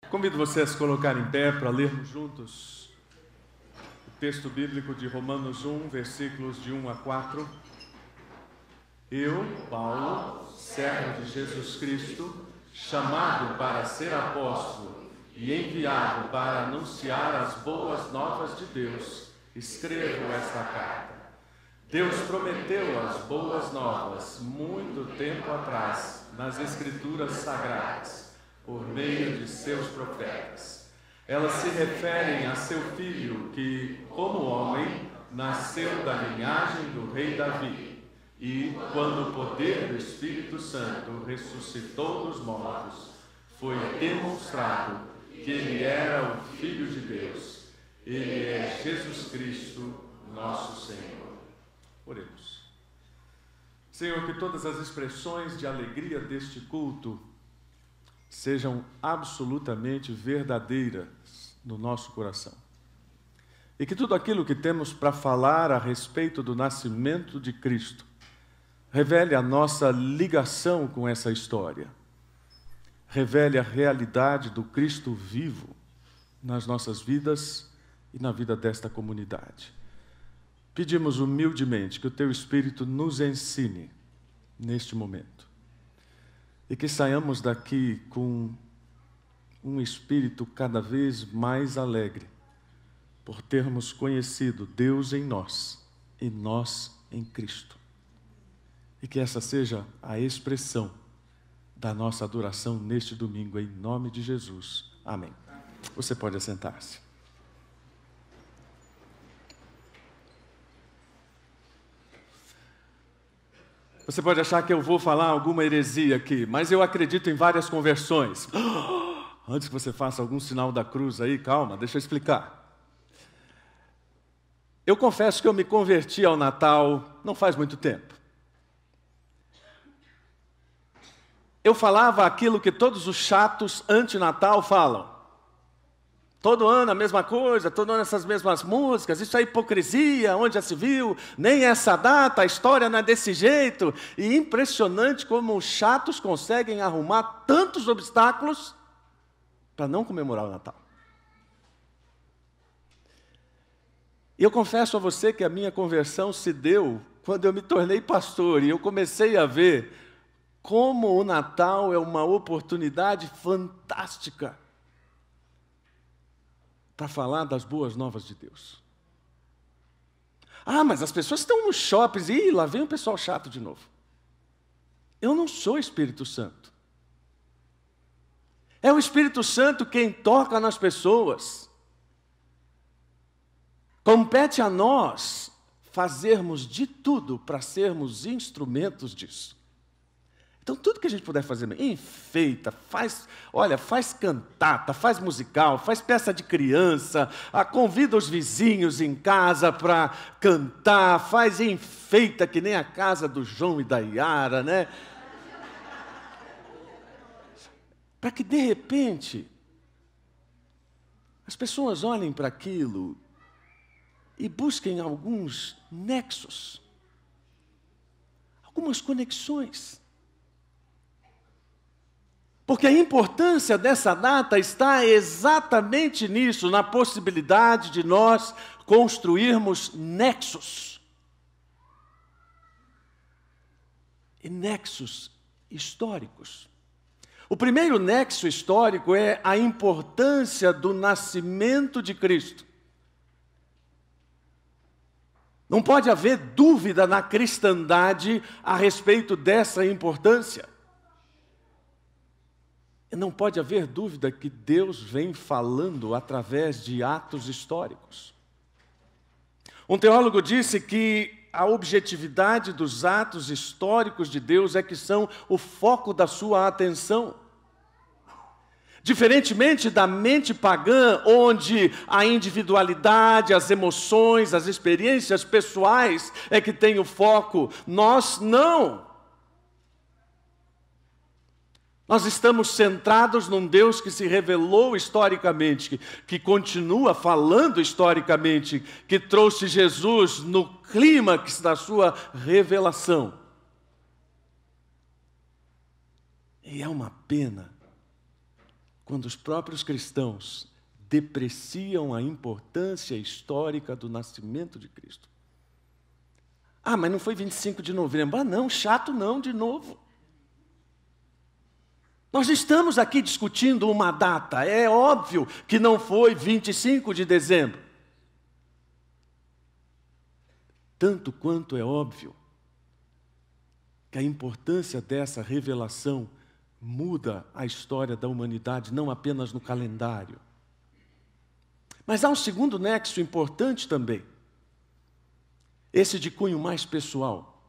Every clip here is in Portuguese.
Convido você a se colocar em pé para lermos juntos o texto bíblico de Romanos 1, versículos de 1 a 4. Eu, Paulo, servo de Jesus Cristo, chamado para ser apóstolo e enviado para anunciar as boas novas de Deus, escrevo esta carta. Deus prometeu as boas novas muito tempo atrás nas Escrituras Sagradas, por meio de seus profetas. Elas se referem a seu filho que, como homem, nasceu da linhagem do rei Davi e, quando o poder do Espírito Santo ressuscitou dos mortos, foi demonstrado que ele era o Filho de Deus. Ele é Jesus Cristo, nosso Senhor. Oremos. Senhor, que todas as expressões de alegria deste culto sejam absolutamente verdadeiras no nosso coração. E que tudo aquilo que temos para falar a respeito do nascimento de Cristo revele a nossa ligação com essa história. Revele a realidade do Cristo vivo nas nossas vidas e na vida desta comunidade. Pedimos humildemente que o Teu Espírito nos ensine neste momento. E que saiamos daqui com um espírito cada vez mais alegre, por termos conhecido Deus em nós e nós em Cristo. E que essa seja a expressão da nossa adoração neste domingo, em nome de Jesus. Amém. Você pode assentar-se. Você pode achar que eu vou falar alguma heresia aqui, mas eu acredito em várias conversões. Antes que você faça algum sinal da cruz aí, calma, deixa eu explicar. Eu confesso que eu me converti ao Natal não faz muito tempo. Eu falava aquilo que todos os chatos anti-Natal falam. Todo ano a mesma coisa, todo ano essas mesmas músicas, isso é hipocrisia, onde já se viu, nem essa data, a história não é desse jeito. E impressionante como os chatos conseguem arrumar tantos obstáculos para não comemorar o Natal. E eu confesso a você que a minha conversão se deu quando eu me tornei pastor e eu comecei a ver como o Natal é uma oportunidade fantástica para falar das boas novas de Deus. Ah, mas as pessoas estão nos shoppings, e lá vem o pessoal chato de novo. Eu não sou Espírito Santo. É o Espírito Santo quem toca nas pessoas. Compete a nós fazermos de tudo para sermos instrumentos disso. Então, tudo que a gente puder fazer, enfeita, faz cantata, faz musical, faz peça de criança, convida os vizinhos em casa para cantar, faz enfeita que nem a casa do João e da Yara, né? Para que, de repente, as pessoas olhem para aquilo e busquem alguns nexos, algumas conexões. Porque a importância dessa data está exatamente nisso, na possibilidade de nós construirmos nexos. E nexos históricos. O primeiro nexo histórico é a importância do nascimento de Cristo. Não pode haver dúvida na cristandade a respeito dessa importância. Não pode haver dúvida que Deus vem falando através de atos históricos. Um teólogo disse que a objetividade dos atos históricos de Deus é que são o foco da sua atenção. Diferentemente da mente pagã, onde a individualidade, as emoções, as experiências pessoais é que tem o foco, nós não. Nós estamos centrados num Deus que se revelou historicamente, que continua falando historicamente, que trouxe Jesus no clímax da sua revelação. E é uma pena quando os próprios cristãos depreciam a importância histórica do nascimento de Cristo. Ah, mas não foi 25 de novembro. Ah, não, chato não, de novo. Nós estamos aqui discutindo uma data. É óbvio que não foi 25 de dezembro. Tanto quanto é óbvio que a importância dessa revelação muda a história da humanidade, não apenas no calendário. Mas há um segundo nexo importante também. Esse de cunho mais pessoal.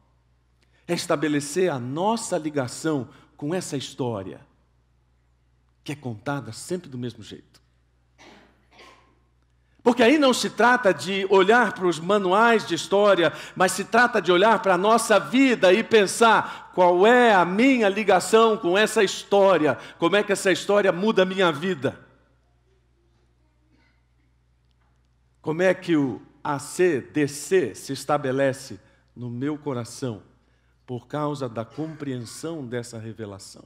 É estabelecer a nossa ligação com essa história, que é contada sempre do mesmo jeito. Porque aí não se trata de olhar para os manuais de história, mas se trata de olhar para a nossa vida e pensar qual é a minha ligação com essa história, como é que essa história muda a minha vida. Como é que o ACDC se estabelece no meu coração por causa da compreensão dessa revelação.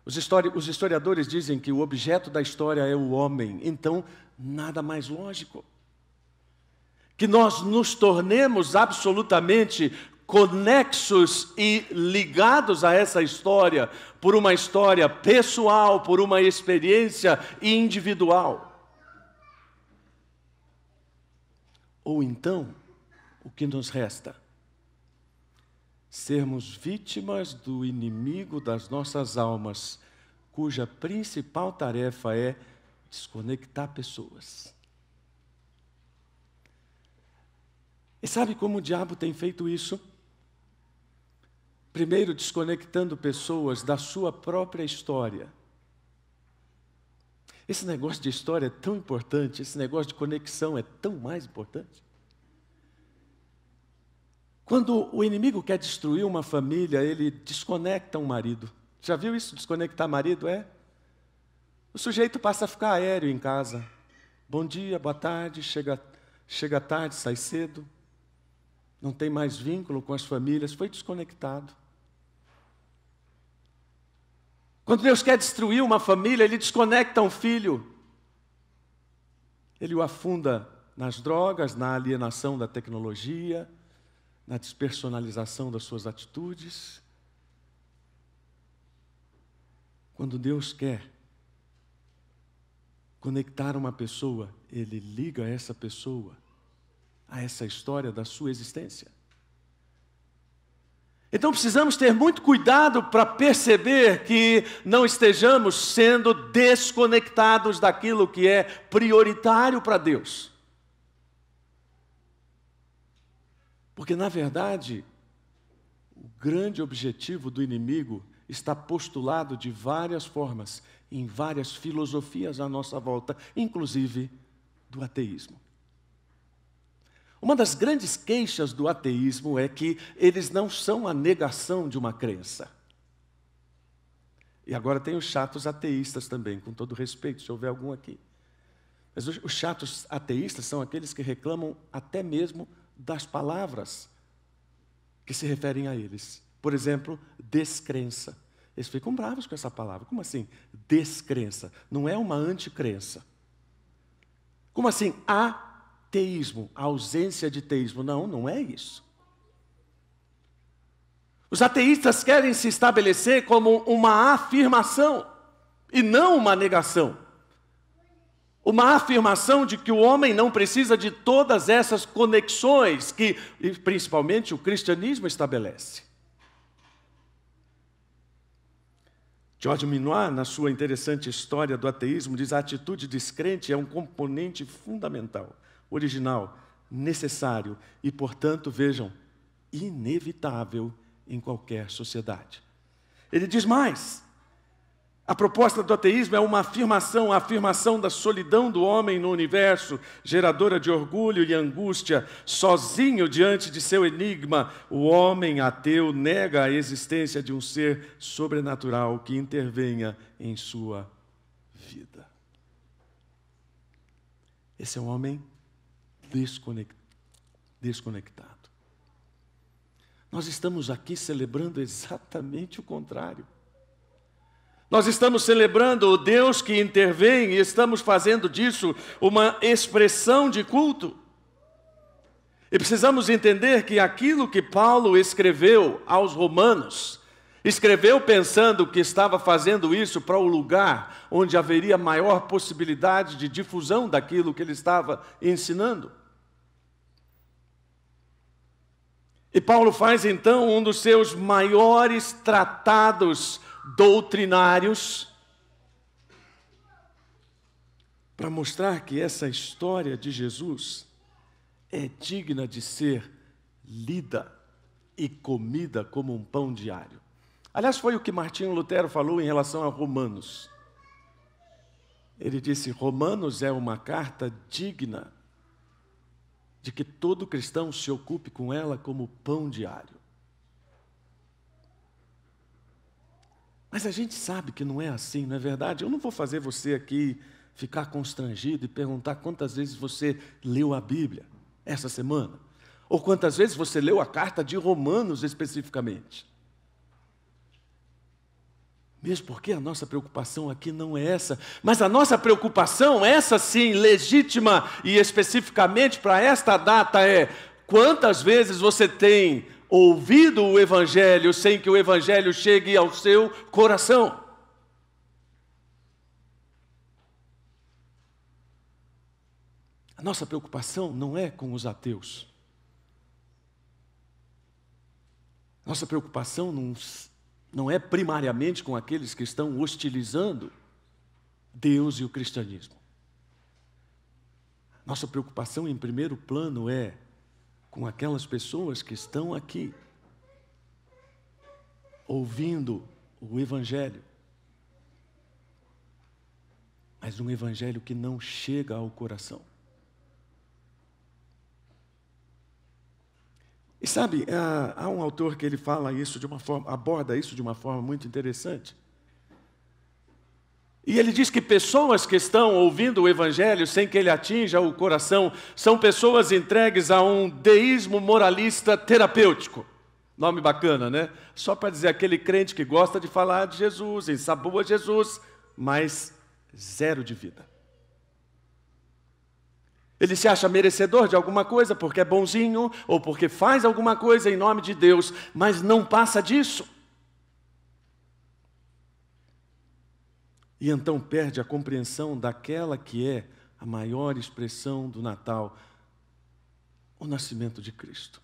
Os historiadores dizem que o objeto da história é o homem, então nada mais lógico que nós nos tornemos absolutamente conexos e ligados a essa história por uma história pessoal, por uma experiência individual. Ou então, o que nos resta? Sermos vítimas do inimigo das nossas almas, cuja principal tarefa é desconectar pessoas. E sabe como o diabo tem feito isso? Primeiro, desconectando pessoas da sua própria história. Esse negócio de história é tão importante, esse negócio de conexão é tão mais importante. Quando o inimigo quer destruir uma família, ele desconecta um marido. Já viu isso, desconectar marido? O sujeito passa a ficar aéreo em casa. Bom dia, boa tarde, chega tarde, sai cedo. Não tem mais vínculo com as famílias, foi desconectado. Quando Deus quer destruir uma família, Ele desconecta um filho. Ele o afunda nas drogas, na alienação da tecnologia, na despersonalização das suas atitudes. Quando Deus quer conectar uma pessoa, Ele liga essa pessoa a essa história da sua existência. Então precisamos ter muito cuidado para perceber que não estejamos sendo desconectados daquilo que é prioritário para Deus. Porque, na verdade, o grande objetivo do inimigo está postulado de várias formas, em várias filosofias à nossa volta, inclusive do ateísmo. Uma das grandes queixas do ateísmo é que eles não são a negação de uma crença. E agora tem os chatos ateístas também, com todo respeito, se houver algum aqui. Mas os chatos ateístas são aqueles que reclamam até mesmo das palavras que se referem a eles. Por exemplo, descrença. Eles ficam bravos com essa palavra. Como assim? Descrença. Não é uma anticrença. Como assim? Ateísmo, a ausência de teísmo. Não, não é isso. Os ateístas querem se estabelecer como uma afirmação e não uma negação. Uma afirmação de que o homem não precisa de todas essas conexões que, principalmente, o cristianismo estabelece. George Minoir, na sua interessante História do Ateísmo, diz: a atitude descrente é um componente fundamental, original, necessário e, portanto, vejam, inevitável em qualquer sociedade. Ele diz mais: a proposta do ateísmo é uma afirmação, a afirmação da solidão do homem no universo, geradora de orgulho e angústia, sozinho diante de seu enigma. O homem ateu nega a existência de um ser sobrenatural que intervenha em sua vida. Esse é um homem desconectado. Nós estamos aqui celebrando exatamente o contrário. Nós estamos celebrando o Deus que intervém e estamos fazendo disso uma expressão de culto. E precisamos entender que aquilo que Paulo escreveu aos romanos, escreveu pensando que estava fazendo isso para o lugar onde haveria maior possibilidade de difusão daquilo que ele estava ensinando. E Paulo faz então um dos seus maiores tratados doutrinários para mostrar que essa história de Jesus é digna de ser lida e comida como um pão diário. Aliás, foi o que Martinho Lutero falou em relação a Romanos. Ele disse: Romanos é uma carta digna de que todo cristão se ocupe com ela como pão diário. Mas a gente sabe que não é assim, não é verdade? Eu não vou fazer você aqui ficar constrangido e perguntar quantas vezes você leu a Bíblia essa semana, ou quantas vezes você leu a carta de Romanos especificamente. Mesmo porque a nossa preocupação aqui não é essa, mas a nossa preocupação, essa sim, legítima e especificamente para esta data é: quantas vezes você tem ouvido o Evangelho sem que o Evangelho chegue ao seu coração? A nossa preocupação não é com os ateus. Nossa preocupação não é primariamente com aqueles que estão hostilizando Deus e o cristianismo. Nossa preocupação em primeiro plano é com aquelas pessoas que estão aqui, ouvindo o Evangelho, mas um Evangelho que não chega ao coração. E sabe, há um autor que ele fala isso de uma forma, aborda isso de uma forma muito interessante. E ele diz que pessoas que estão ouvindo o Evangelho sem que ele atinja o coração são pessoas entregues a um deísmo moralista terapêutico. Nome bacana, né? Só para dizer aquele crente que gosta de falar de Jesus, ensabua Jesus, mas zero de vida. Ele se acha merecedor de alguma coisa porque é bonzinho ou porque faz alguma coisa em nome de Deus, mas não passa disso. E então perde a compreensão daquela que é a maior expressão do Natal, o nascimento de Cristo.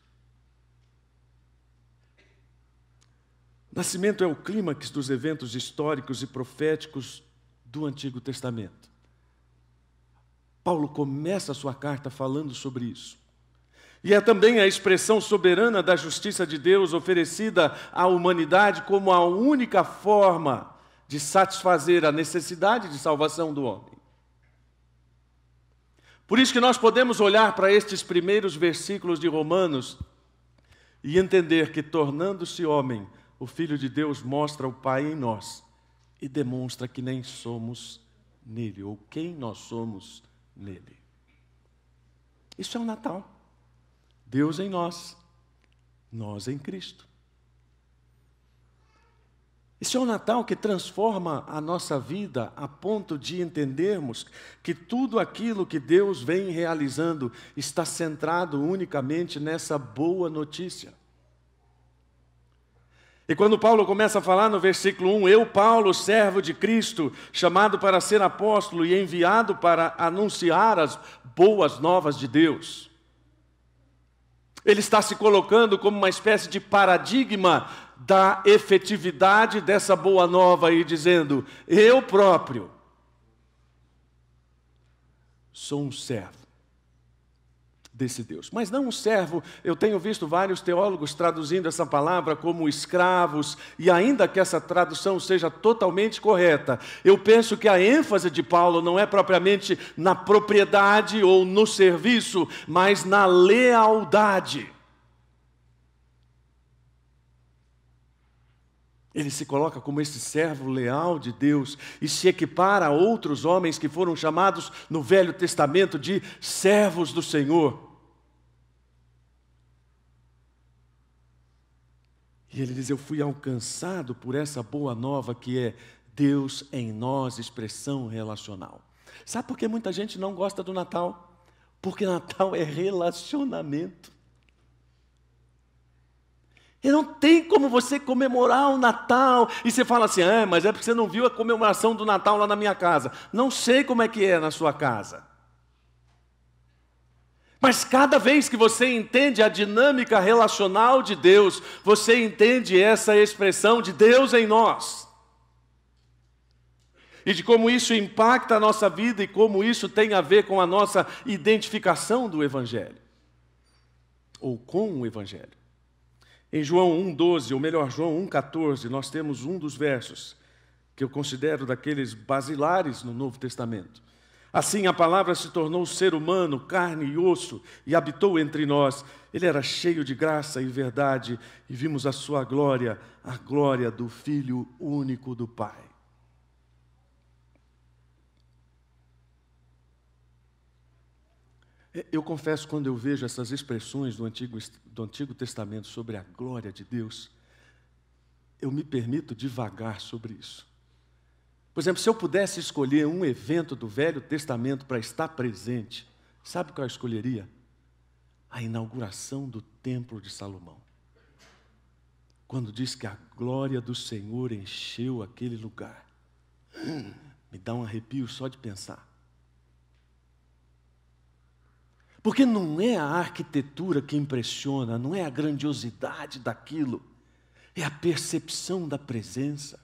Nascimento é o clímax dos eventos históricos e proféticos do Antigo Testamento. Paulo começa a sua carta falando sobre isso. E é também a expressão soberana da justiça de Deus oferecida à humanidade como a única forma de satisfazer a necessidade de salvação do homem. Por isso que nós podemos olhar para estes primeiros versículos de Romanos e entender que, tornando-se homem, o Filho de Deus mostra o Pai em nós e demonstra que nem somos nele, ou quem nós somos nele. Isso é o Natal. Deus em nós, nós em Cristo. Isso é o Natal que transforma a nossa vida a ponto de entendermos que tudo aquilo que Deus vem realizando está centrado unicamente nessa boa notícia. E quando Paulo começa a falar no versículo 1, eu, Paulo, servo de Cristo, chamado para ser apóstolo e enviado para anunciar as boas novas de Deus. Ele está se colocando como uma espécie de paradigma da efetividade dessa boa nova e dizendo, eu próprio sou um servo desse Deus. Mas não um servo, eu tenho visto vários teólogos traduzindo essa palavra como escravos, e ainda que essa tradução seja totalmente correta, eu penso que a ênfase de Paulo não é propriamente na propriedade ou no serviço, mas na lealdade. Ele se coloca como esse servo leal de Deus e se equipara a outros homens que foram chamados no Velho Testamento de servos do Senhor. E ele diz, eu fui alcançado por essa boa nova que é Deus em nós, expressão relacional. Sabe por que muita gente não gosta do Natal? Porque Natal é relacionamento. E não tem como você comemorar o Natal e você fala assim, mas é porque você não viu a comemoração do Natal lá na minha casa. Não sei como é que é na sua casa. Mas cada vez que você entende a dinâmica relacional de Deus, você entende essa expressão de Deus em nós. E de como isso impacta a nossa vida e como isso tem a ver com a nossa identificação do Evangelho. Ou com o Evangelho. Em João 1,12, ou melhor, João 1,14, nós temos um dos versos que eu considero daqueles basilares no Novo Testamento. Assim a palavra se tornou ser humano, carne e osso, e habitou entre nós. Ele era cheio de graça e verdade, e vimos a sua glória, a glória do Filho único do Pai. Eu confesso, quando eu vejo essas expressões do Antigo Testamento sobre a glória de Deus, eu me permito divagar sobre isso. Por exemplo, se eu pudesse escolher um evento do Velho Testamento para estar presente, sabe qual eu escolheria? A inauguração do Templo de Salomão. Quando diz que a glória do Senhor encheu aquele lugar. Me dá um arrepio só de pensar. Porque não é a arquitetura que impressiona, não é a grandiosidade daquilo, é a percepção da presença.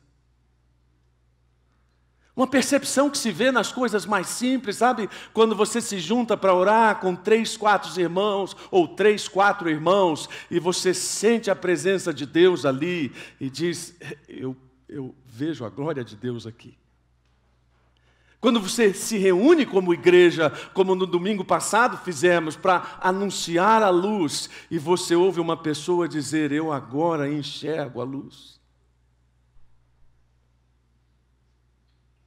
Uma percepção que se vê nas coisas mais simples, sabe? Quando você se junta para orar com 3, 4 irmãos, ou 3, 4 irmãos, e você sente a presença de Deus ali, e diz, eu vejo a glória de Deus aqui. Quando você se reúne como igreja, como no domingo passado fizemos, para anunciar a luz, e você ouve uma pessoa dizer, eu agora enxergo a luz.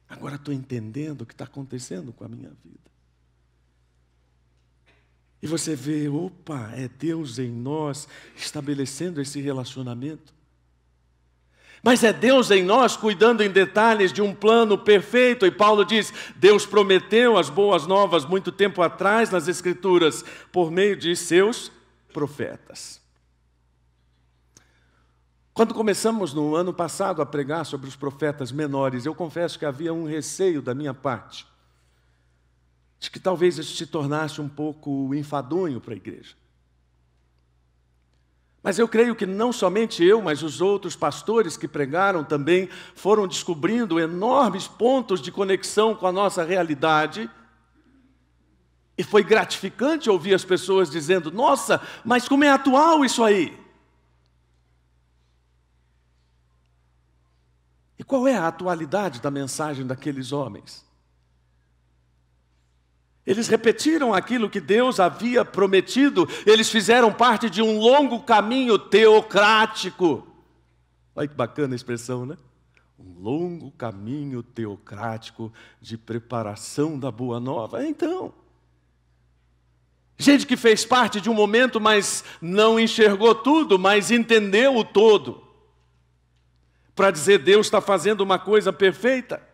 Agora estou entendendo o que está acontecendo com a minha vida. E você vê, opa, é Deus em nós estabelecendo esse relacionamento. Mas é Deus em nós cuidando em detalhes de um plano perfeito. E Paulo diz, Deus prometeu as boas novas muito tempo atrás nas Escrituras, por meio de seus profetas. Quando começamos no ano passado a pregar sobre os profetas menores, eu confesso que havia um receio da minha parte, de que talvez isso se tornasse um pouco enfadonho para a igreja. Mas eu creio que não somente eu, mas os outros pastores que pregaram também foram descobrindo enormes pontos de conexão com a nossa realidade. E foi gratificante ouvir as pessoas dizendo, nossa, mas como é atual isso aí? E qual é a atualidade da mensagem daqueles homens? Eles repetiram aquilo que Deus havia prometido, eles fizeram parte de um longo caminho teocrático. Olha que bacana a expressão, né? Um longo caminho teocrático de preparação da boa nova. Então, gente que fez parte de um momento, mas não enxergou tudo, mas entendeu o todo. Para dizer, Deus está fazendo uma coisa perfeita.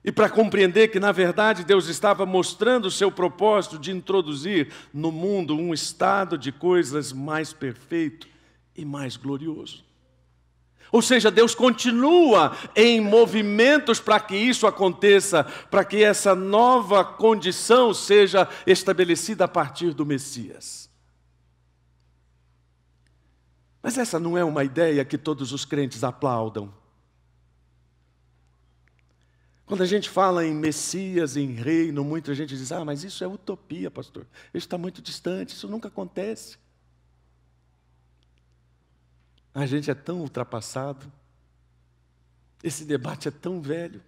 E para compreender que, na verdade, Deus estava mostrando o seu propósito de introduzir no mundo um estado de coisas mais perfeito e mais glorioso. Ou seja, Deus continua em movimentos para que isso aconteça, para que essa nova condição seja estabelecida a partir do Messias. Mas essa não é uma ideia que todos os crentes aplaudam. Quando a gente fala em Messias, em reino, muita gente diz, mas isso é utopia, pastor. Isso está muito distante, isso nunca acontece. A gente é tão ultrapassado. Esse debate é tão velho.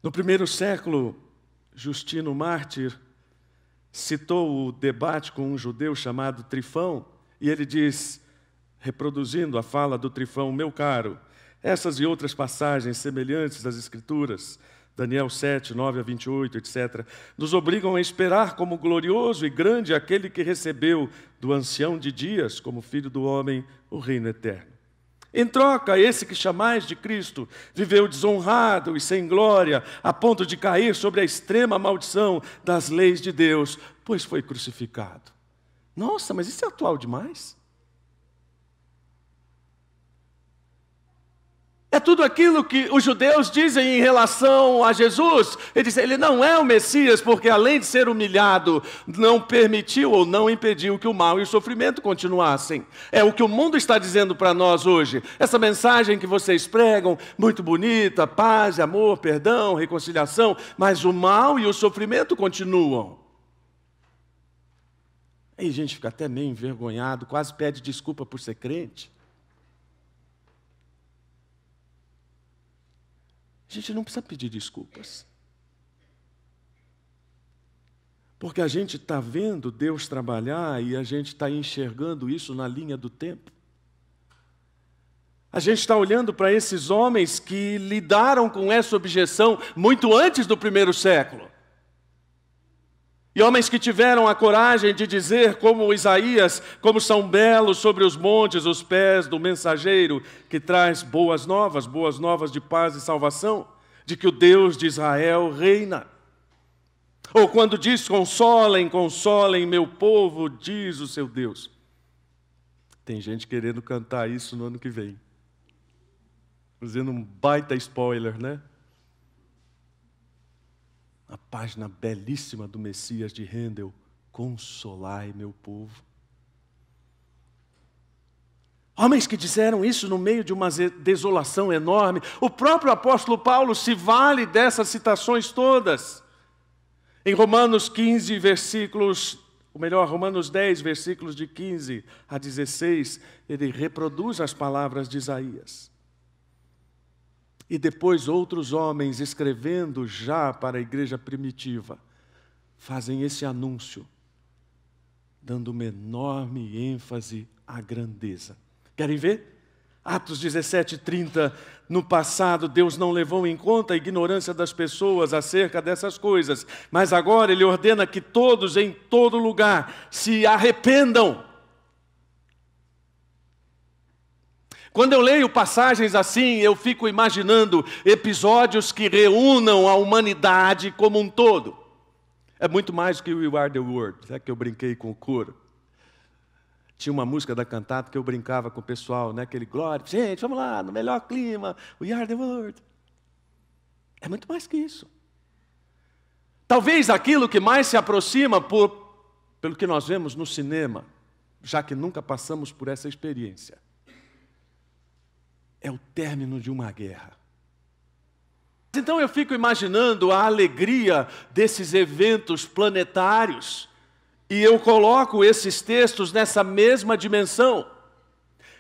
No primeiro século, Justino Mártir citou o debate com um judeu chamado Trifão, e ele diz, reproduzindo a fala do Trifão, meu caro, essas e outras passagens semelhantes das Escrituras, Daniel 7, 9 a 28, etc., nos obrigam a esperar como glorioso e grande aquele que recebeu do ancião de dias, como filho do homem, o reino eterno. Em troca, esse que chamais de Cristo viveu desonrado e sem glória, a ponto de cair sobre a extrema maldição das leis de Deus, pois foi crucificado. Nossa, mas isso é atual demais. É tudo aquilo que os judeus dizem em relação a Jesus. Ele diz, ele não é o Messias, porque além de ser humilhado, não permitiu ou não impediu que o mal e o sofrimento continuassem. É o que o mundo está dizendo para nós hoje. Essa mensagem que vocês pregam, muito bonita, paz, amor, perdão, reconciliação, mas o mal e o sofrimento continuam. Aí a gente fica até meio envergonhado, quase pede desculpa por ser crente. A gente não precisa pedir desculpas. Porque a gente está vendo Deus trabalhar e a gente está enxergando isso na linha do tempo. A gente está olhando para esses homens que lidaram com essa objeção muito antes do primeiro século. E homens que tiveram a coragem de dizer, como Isaías, como são belos sobre os montes os pés do mensageiro que traz boas novas de paz e salvação, de que o Deus de Israel reina. Ou quando diz, consolem, consolem meu povo, diz o seu Deus. Tem gente querendo cantar isso no ano que vem. Fazendo um baita spoiler, né? A página belíssima do Messias de Handel, consolai meu povo. Homens que disseram isso no meio de uma desolação enorme. O próprio apóstolo Paulo se vale dessas citações todas. Em Romanos 15, Romanos 10, versículos de 15 a 16, ele reproduz as palavras de Isaías. E depois outros homens, escrevendo já para a igreja primitiva, fazem esse anúncio, dando uma enorme ênfase à grandeza. Querem ver? Atos 17:30, no passado Deus não levou em conta a ignorância das pessoas acerca dessas coisas, mas agora Ele ordena que todos em todo lugar se arrependam. Quando eu leio passagens assim, eu fico imaginando episódios que reúnam a humanidade como um todo. É muito mais do que We Are the World, é que eu brinquei com o coro. Tinha uma música da cantata que eu brincava com o pessoal, né? Aquele glória, gente, vamos lá, no melhor clima, We Are the World. É muito mais que isso. Talvez aquilo que mais se aproxima pelo que nós vemos no cinema, já que nunca passamos por essa experiência, é o término de uma guerra. Então eu fico imaginando a alegria desses eventos planetários e eu coloco esses textos nessa mesma dimensão.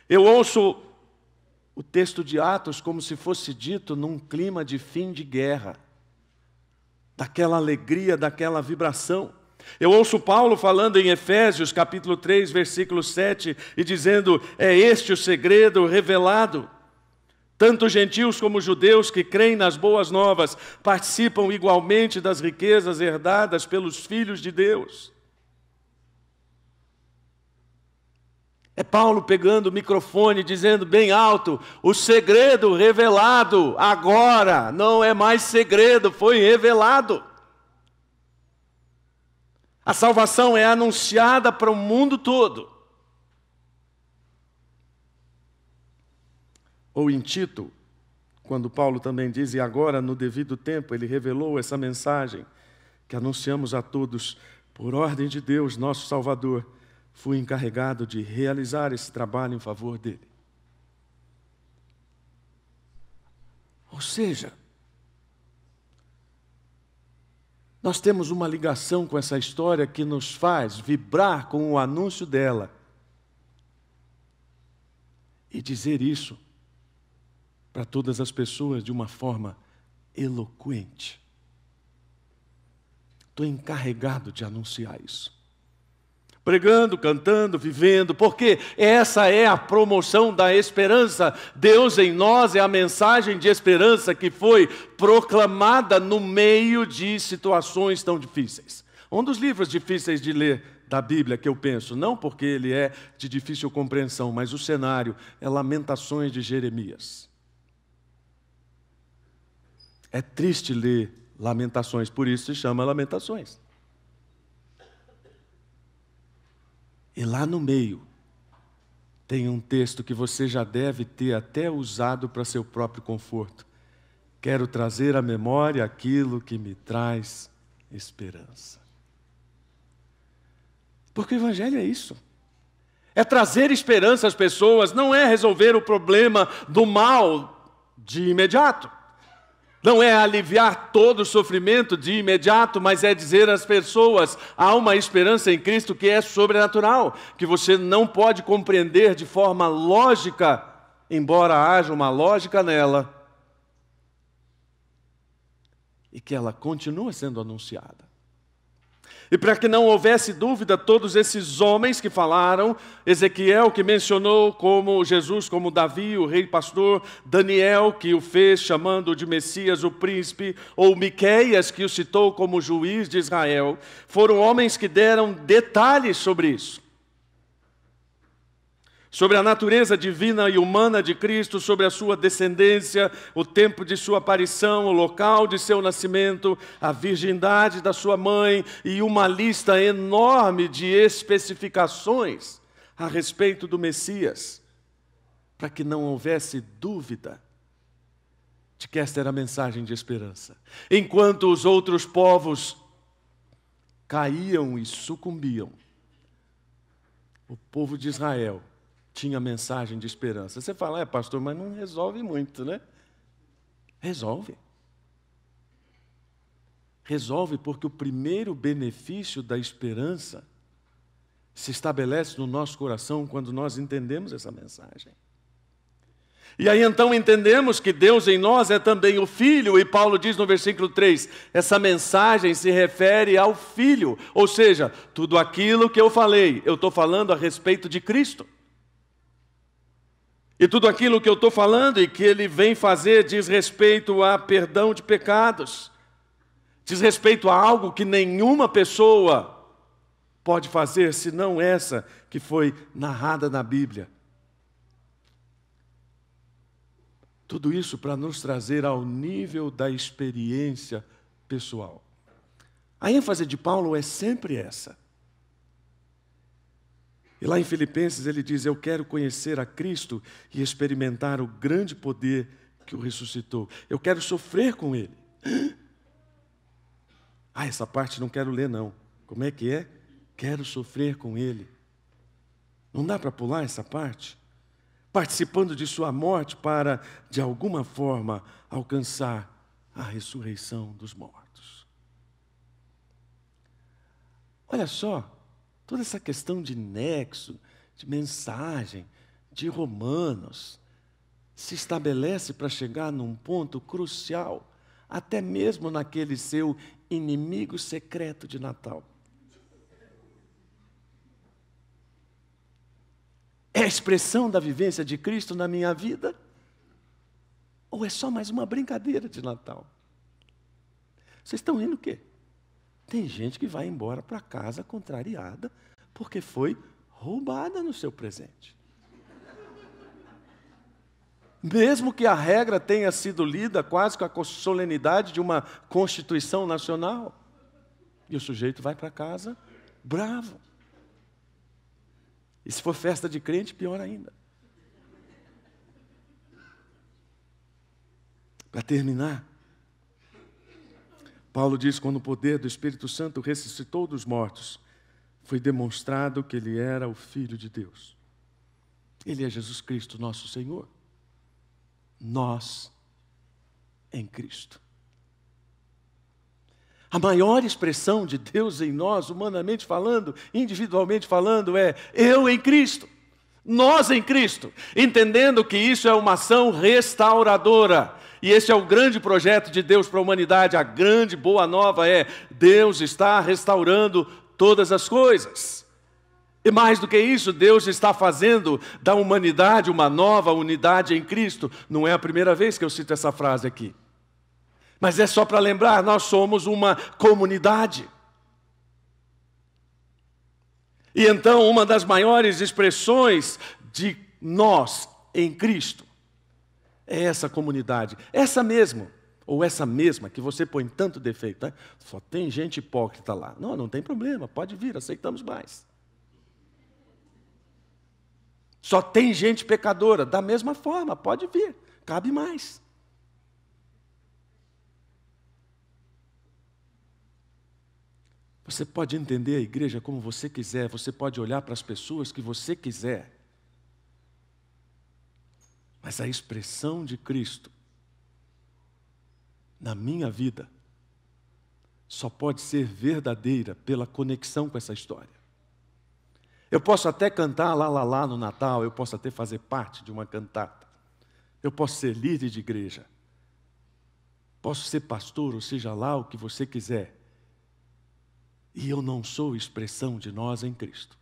Eu ouço o texto de Atos como se fosse dito num clima de fim de guerra, daquela alegria, daquela vibração. Eu ouço Paulo falando em Efésios capítulo 3, versículo 7, e dizendo, é este o segredo revelado. Tanto gentios como judeus que creem nas boas novas participam igualmente das riquezas herdadas pelos filhos de Deus. É Paulo pegando o microfone, dizendo bem alto, o segredo revelado agora não é mais segredo, foi revelado. A salvação é anunciada para o mundo todo. Ou em Tito, quando Paulo também diz, e agora no devido tempo ele revelou essa mensagem que anunciamos a todos, por ordem de Deus, nosso Salvador, fui encarregado de realizar esse trabalho em favor dele. Ou seja, nós temos uma ligação com essa história que nos faz vibrar com o anúncio dela e dizer isso para todas as pessoas de uma forma eloquente. Estou encarregado de anunciar isso. Pregando, cantando, vivendo, porque essa é a promoção da esperança. Deus em nós é a mensagem de esperança que foi proclamada no meio de situações tão difíceis. Um dos livros difíceis de ler da Bíblia que eu penso, não porque ele é de difícil compreensão, mas o cenário é Lamentações de Jeremias. É triste ler Lamentações, por isso se chama Lamentações. E lá no meio tem um texto que você já deve ter até usado para seu próprio conforto. Quero trazer à memória aquilo que me traz esperança. Porque o Evangelho é isso. É trazer esperança às pessoas, não é resolver o problema do mal de imediato. Não é aliviar todo o sofrimento de imediato, mas é dizer às pessoas, há uma esperança em Cristo que é sobrenatural, que você não pode compreender de forma lógica, embora haja uma lógica nela, e que ela continua sendo anunciada. E para que não houvesse dúvida, todos esses homens que falaram, Ezequiel que mencionou como Jesus, como Davi, o rei pastor, Daniel que o fez chamando de Messias o príncipe, ou Miqueias que o citou como juiz de Israel, foram homens que deram detalhes sobre isso. Sobre a natureza divina e humana de Cristo, sobre a sua descendência, o tempo de sua aparição, o local de seu nascimento, a virgindade da sua mãe e uma lista enorme de especificações a respeito do Messias, para que não houvesse dúvida de que esta era a mensagem de esperança. Enquanto os outros povos caíam e sucumbiam, o povo de Israel tinha mensagem de esperança. Você fala, pastor, mas não resolve muito, né? Resolve. Resolve porque o primeiro benefício da esperança se estabelece no nosso coração quando nós entendemos essa mensagem. E aí então entendemos que Deus em nós é também o Filho, e Paulo diz no versículo 3, essa mensagem se refere ao Filho, ou seja, tudo aquilo que eu falei, eu estou falando a respeito de Cristo. E tudo aquilo que eu estou falando e que ele vem fazer diz respeito a perdão de pecados, diz respeito a algo que nenhuma pessoa pode fazer, senão essa que foi narrada na Bíblia. Tudo isso para nos trazer ao nível da experiência pessoal. A ênfase de Paulo é sempre essa. E lá em Filipenses ele diz, eu quero conhecer a Cristo e experimentar o grande poder que o ressuscitou. Eu quero sofrer com Ele. Essa parte não quero ler não. Como é que é? Quero sofrer com Ele. Não dá para pular essa parte? Participando de sua morte para, de alguma forma, alcançar a ressurreição dos mortos. Olha só. Toda essa questão de nexo, de mensagem, de Romanos, se estabelece para chegar num ponto crucial, até mesmo naquele seu inimigo secreto de Natal. É a expressão da vivência de Cristo na minha vida? Ou é só mais uma brincadeira de Natal? Vocês estão rindo o quê? Tem gente que vai embora para casa contrariada porque foi roubada no seu presente. Mesmo que a regra tenha sido lida quase com a solenidade de uma Constituição Nacional. E o sujeito vai para casa bravo. E se for festa de crente, pior ainda. Para terminar, Paulo diz, quando o poder do Espírito Santo ressuscitou dos mortos, foi demonstrado que ele era o Filho de Deus. Ele é Jesus Cristo, nosso Senhor. Nós em Cristo. A maior expressão de Deus em nós, humanamente falando, individualmente falando, é eu em Cristo. Nós em Cristo. Entendendo que isso é uma ação restauradora. E esse é o grande projeto de Deus para a humanidade. A grande boa nova é Deus está restaurando todas as coisas. E mais do que isso, Deus está fazendo da humanidade uma nova unidade em Cristo. Não é a primeira vez que eu cito essa frase aqui. Mas é só para lembrar, nós somos uma comunidade. E então, uma das maiores expressões de nós em Cristo é essa comunidade, essa mesma, ou essa mesma que você põe tanto defeito, né? Só tem gente hipócrita lá. Não, não tem problema, pode vir, aceitamos mais. Só tem gente pecadora, da mesma forma, pode vir, cabe mais. Você pode entender a igreja como você quiser, você pode olhar para as pessoas que você quiser. Mas a expressão de Cristo na minha vida só pode ser verdadeira pela conexão com essa história. Eu posso até cantar lá no Natal, eu posso até fazer parte de uma cantata, eu posso ser líder de igreja, posso ser pastor, ou seja lá o que você quiser, e eu não sou expressão de nós em Cristo.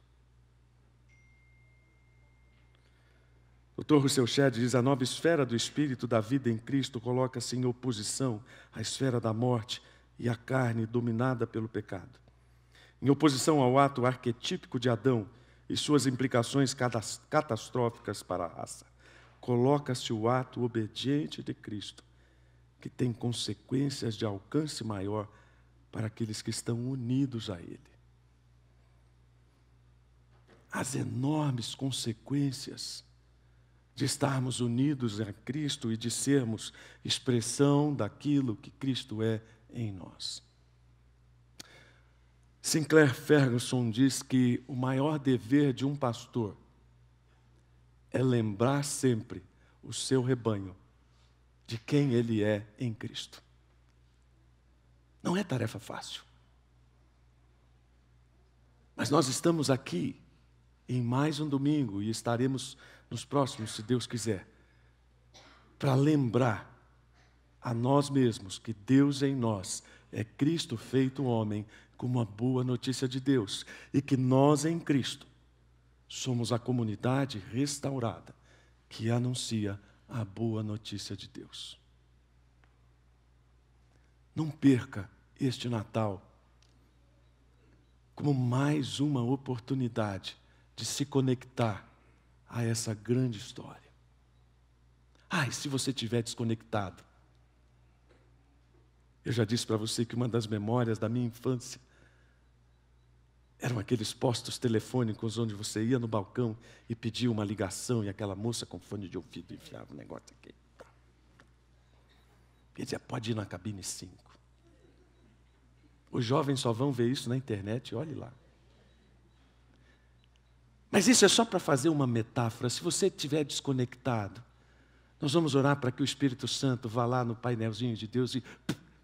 O Dr. Rousseau Shedd diz: a nova esfera do espírito da vida em Cristo coloca-se em oposição à esfera da morte e à carne dominada pelo pecado. Em oposição ao ato arquetípico de Adão e suas implicações catastróficas para a raça, coloca-se o ato obediente de Cristo, que tem consequências de alcance maior para aqueles que estão unidos a Ele. As enormes consequências de estarmos unidos a Cristo e de sermos expressão daquilo que Cristo é em nós. Sinclair Ferguson diz que o maior dever de um pastor é lembrar sempre o seu rebanho de quem ele é em Cristo. Não é tarefa fácil. Mas nós estamos aqui em mais um domingo e estaremos nos próximos, se Deus quiser, para lembrar a nós mesmos que Deus em nós é Cristo feito homem, com uma boa notícia de Deus, e que nós em Cristo somos a comunidade restaurada que anuncia a boa notícia de Deus. Não perca este Natal como mais uma oportunidade de se conectar a essa grande história. E se você estiver desconectado? Eu já disse para você que uma das memórias da minha infância eram aqueles postos telefônicos onde você ia no balcão e pedia uma ligação e aquela moça com fone de ouvido enfiava o negócio aqui. E dizia: pode ir na cabine 5. Os jovens só vão ver isso na internet, olhe lá. Mas isso é só para fazer uma metáfora. Se você estiver desconectado, nós vamos orar para que o Espírito Santo vá lá no painelzinho de Deus e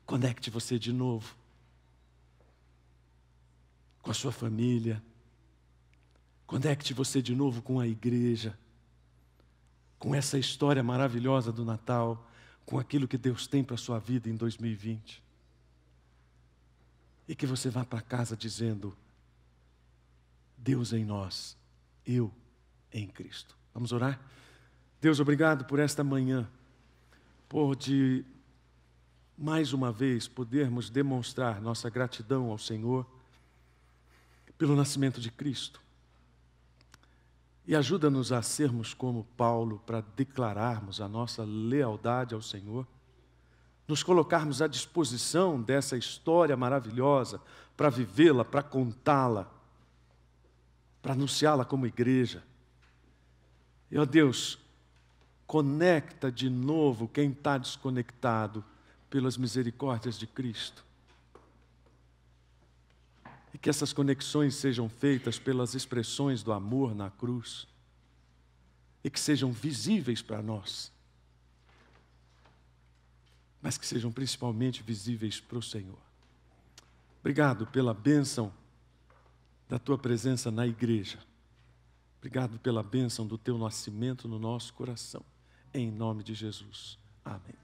conecte você de novo com a sua família, conecte você de novo com a igreja, com essa história maravilhosa do Natal, com aquilo que Deus tem para a sua vida em 2020. E que você vá para casa dizendo: Deus em nós, eu em Cristo. Vamos orar? Deus, obrigado por esta manhã, por de mais uma vez podermos demonstrar nossa gratidão ao Senhor pelo nascimento de Cristo. E ajuda-nos a sermos como Paulo para declararmos a nossa lealdade ao Senhor, nos colocarmos à disposição dessa história maravilhosa para vivê-la, para contá-la, para anunciá-la como igreja. E, ó Deus, conecta de novo quem está desconectado pelas misericórdias de Cristo. E que essas conexões sejam feitas pelas expressões do amor na cruz. E que sejam visíveis para nós. Mas que sejam principalmente visíveis para o Senhor. Obrigado pela bênção da Tua presença na igreja. Obrigado pela bênção do Teu nascimento no nosso coração. Em nome de Jesus. Amém.